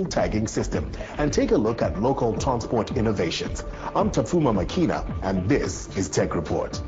tagging system and take a look at local transport innovations. I'm Tafuma Makina, and this is Tech Report.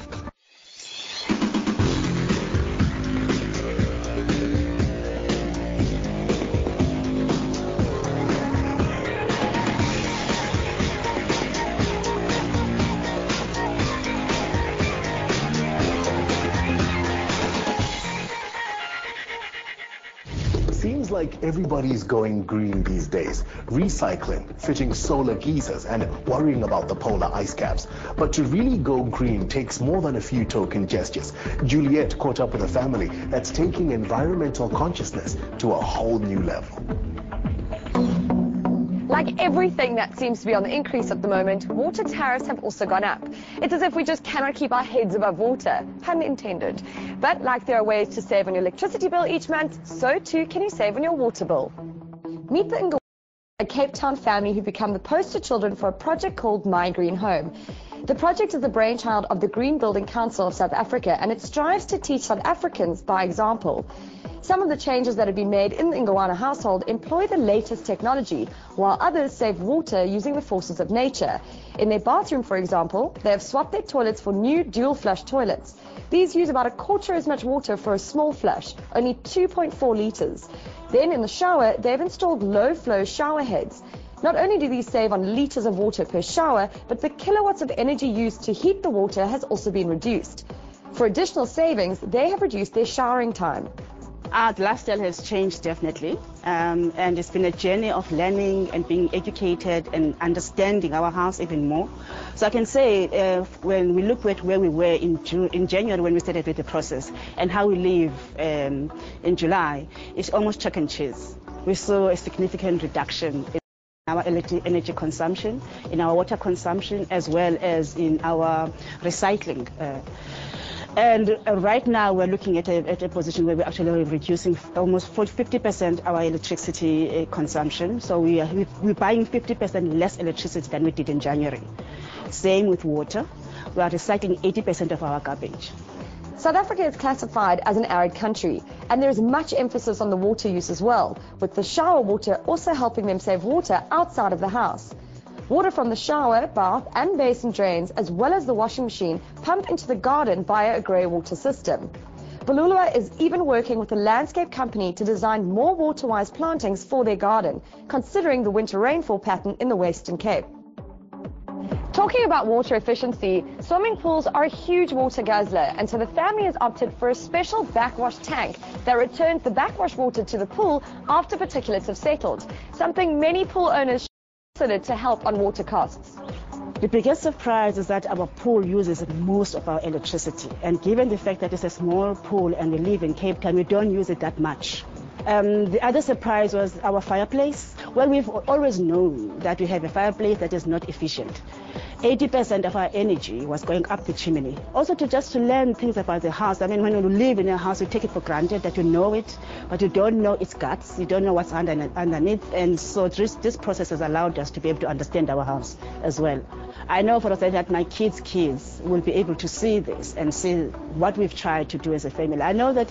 Seems like everybody's going green these days, recycling, fitting solar geysers, and worrying about the polar ice caps. But to really go green takes more than a few token gestures. Juliet caught up with a family that's taking environmental consciousness to a whole new level. Like everything that seems to be on the increase at the moment, water tariffs have also gone up. It's as if we just cannot keep our heads above water, pun intended. But like there are ways to save on your electricity bill each month, so too can you save on your water bill. Meet the ENCA, a Cape Town family who become the poster children for a project called My Green Home. The project is the brainchild of the Green Building Council of South Africa, and it strives to teach South Africans by example. Some of the changes that have been made in the Ingawana household employ the latest technology, while others save water using the forces of nature. In their bathroom, for example, they have swapped their toilets for new dual-flush toilets. These use about a quarter as much water for a small flush, only 2.4 litres. Then in the shower, they've installed low-flow shower heads. Not only do these save on litres of water per shower, but the kilowatts of energy used to heat the water has also been reduced. For additional savings, they have reduced their showering time. Our lifestyle has changed definitely, and it's been a journey of learning and being educated and understanding our house even more. So I can say when we look at where we were in January when we started with the process and how we live in July, it's almost chalk and cheese. We saw a significant reduction in our energy consumption, in our water consumption, as well as in our recycling. And right now we're looking at a position where we're actually reducing almost 50% our electricity consumption. So we're buying 50% less electricity than we did in January. Same with water. We are recycling 80% of our garbage. South Africa is classified as an arid country, and there is much emphasis on the water use as well, with the shower water also helping them save water outside of the house. Water from the shower, bath and basin drains, as well as the washing machine, pump into the garden via a grey water system. Balulua is even working with a landscape company to design more water-wise plantings for their garden, considering the winter rainfall pattern in the Western Cape. Talking about water efficiency, swimming pools are a huge water guzzler, and so the family has opted for a special backwash tank that returns the backwash water to the pool after particulates have settled, something many pool owners considered to help on water costs. The biggest surprise is that our pool uses most of our electricity, and given the fact that it's a small pool and we live in Cape Town, we don't use it that much. The other surprise was our fireplace. Well, we've always known that we have a fireplace that is not efficient. 80% of our energy was going up the chimney. Also just to learn things about the house. I mean, when you live in a house, you take it for granted that you know it, but you don't know its guts. You don't know what's underneath. And so this process has allowed us to be able to understand our house as well. I know for a fact that my kids' will be able to see this and see what we've tried to do as a family. I know that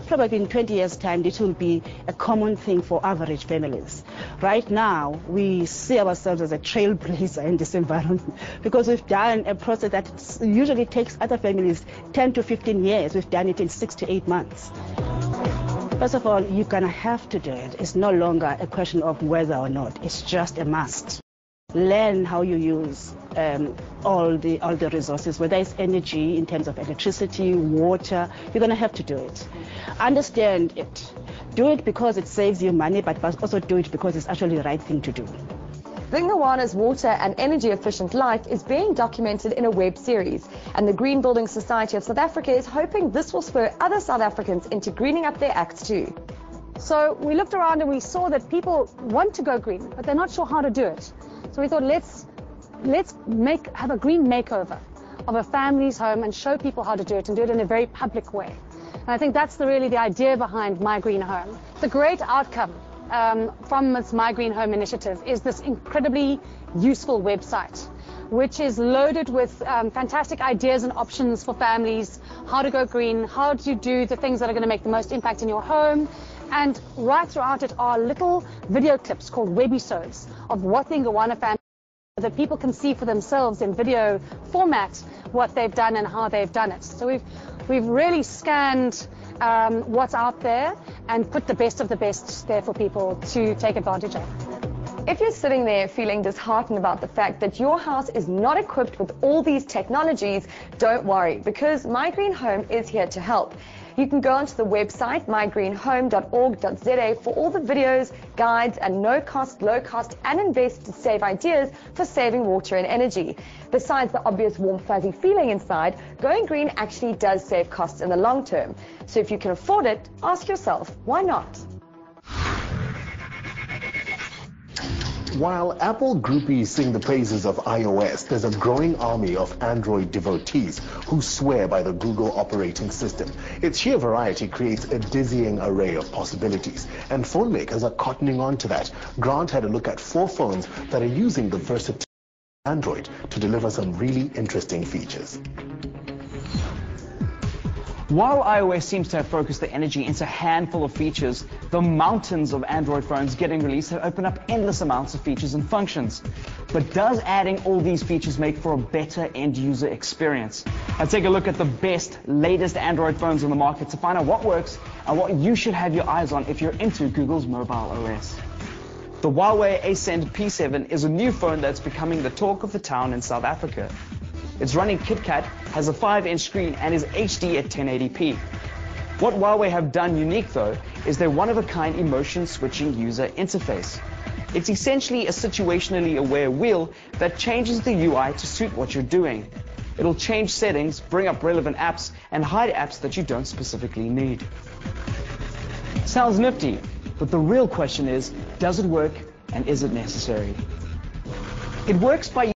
probably in 20 years' time, this will be a common thing for average families. Right now, we see ourselves as a trailblazer in this environment because we've done a process that usually takes other families 10 to 15 years. We've done it in 6 to 8 months. First of all, you're going to have to do it. It's no longer a question of whether or not. It's just a must. Learn how you use all the resources, whether it's energy in terms of electricity, water. You're going to have to do it. Understand it. Do it because it saves you money, but also do it because it's actually the right thing to do. The Ingawana's water and energy efficient life is being documented in a web series, and the Green Building Society of South Africa is hoping this will spur other South Africans into greening up their acts too. So we looked around and we saw that people want to go green, but they're not sure how to do it. So we thought, let's have a green makeover of a family's home and show people how to do it and do it in a very public way. And I think that's really the idea behind My Green Home. The great outcome from this My Green Home initiative is this incredibly useful website, which is loaded with fantastic ideas and options for families, how to go green, how to do the things that are going to make the most impact in your home, And right throughout it are little video clips called webisodes of what the Ngowana family, that people can see for themselves in video format what they've done and how they've done it. So we've really scanned what's out there and put the best of the best there for people to take advantage of. If you're sitting there feeling disheartened about the fact that your house is not equipped with all these technologies, don't worry, because My Green Home is here to help. You can go onto the website mygreenhome.org.za for all the videos, guides, and no-cost, low-cost, and invest to save ideas for saving water and energy. Besides the obvious warm, fuzzy feeling inside, going green actually does save costs in the long term. So if you can afford it, ask yourself, why not? While Apple groupies sing the praises of iOS, there's a growing army of Android devotees who swear by the Google operating system. Its sheer variety creates a dizzying array of possibilities, and phone makers are cottoning on to that. Grant had a look at 4 phones that are using the versatility of Android to deliver some really interesting features. While iOS seems to have focused the energy into a handful of features, the mountains of Android phones getting released have opened up endless amounts of features and functions. But does adding all these features make for a better end-user experience? Let's take a look at the best, latest Android phones on the market to find out what works and what you should have your eyes on if you're into Google's mobile OS. The Huawei Ascend P7 is a new phone that's becoming the talk of the town in South Africa. It's running KitKat, has a 5-inch screen, and is HD at 1080p. What Huawei have done unique, though, is their one-of-a-kind emotion-switching user interface. It's essentially a situationally aware wheel that changes the UI to suit what you're doing. It'll change settings, bring up relevant apps, and hide apps that you don't specifically need. Sounds nifty, but the real question is, does it work, and is it necessary? It works by